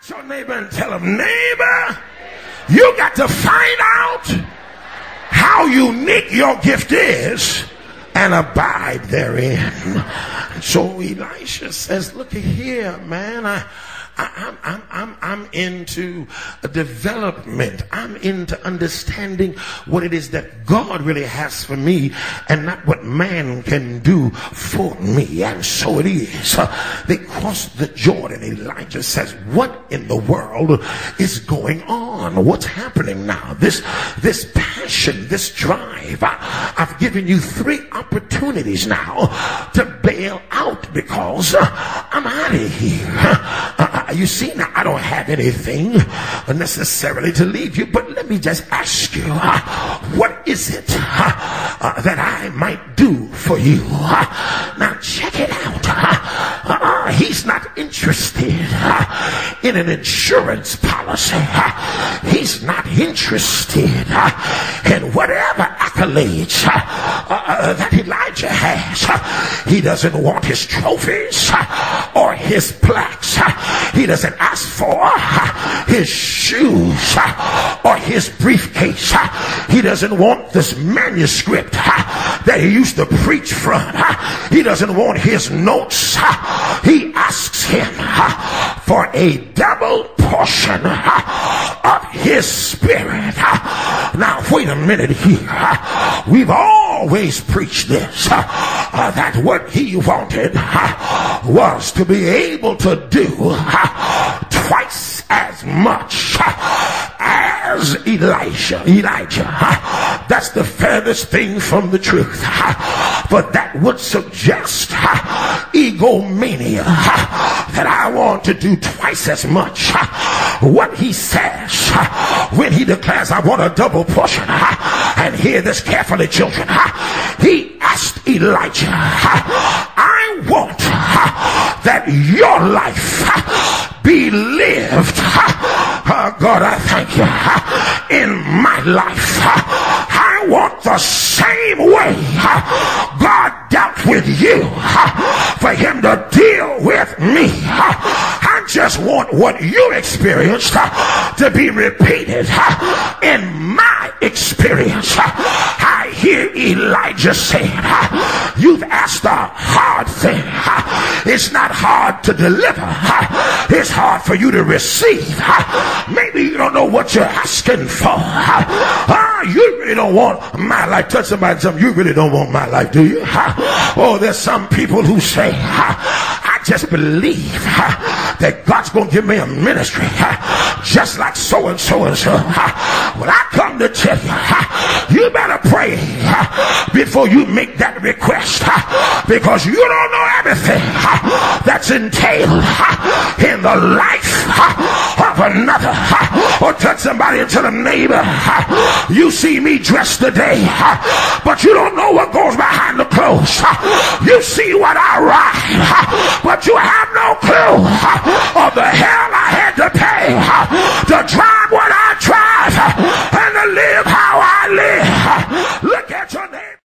your neighbor and tell him, neighbor, you got to find out how unique your gift is and abide therein. And so Elisha says, look here, man, I'm into a development. I'm into understanding what it is that God really has for me and not what man can do for me. And so it is. They crossed the Jordan. Elijah says, what in the world is going on? What's happening now? This passion, this drive. I've given you 3 opportunities now to bail out because I'm out of here. You see, now I don't have anything necessarily to leave you, but let me just ask you, what is it that I might do for you? Now check it out. He's not interested in an insurance policy. He's not interested in whatever accolades that Elijah has. He doesn't want his trophies or his plaques. He doesn't ask for his shoes or his briefcase. He doesn't want this manuscript that he used to preach from. He doesn't want his notes. He asks him for a double portion of his spirit. Now wait a minute here. We've always preached this, that what he wanted was to be able to do twice as much as Elijah. That's the furthest thing from the truth. But that would suggest egomania, that I want to do twice as much. What he says when he declares, I want a double portion. And hear this carefully, children. He asked Elijah, I want that your life be lived. God, I thank you. In my life, I want the same way God dealt with you for him to deal with me. I just want what you experienced to be repeated in my experience. I hear Elijah saying, you've asked a hard thing. It's not hard to deliver. It's hard for you to receive. Maybe you don't know what you're asking for. You really don't want my life. Touch somebody and tell them, you really don't want my life, do you? Oh, there's some people who say, I just believe that God's going to give me a ministry just like so and so and so. Well, I come to tell you, you better pray before you make that request, because you don't know everything that's entailed in the life of another. Or touch somebody and tell them, neighbor, you see me dressed today, but you don't know what goes behind the clothes. You see what I ride, but you have no clue of the hell I had to pay to drive what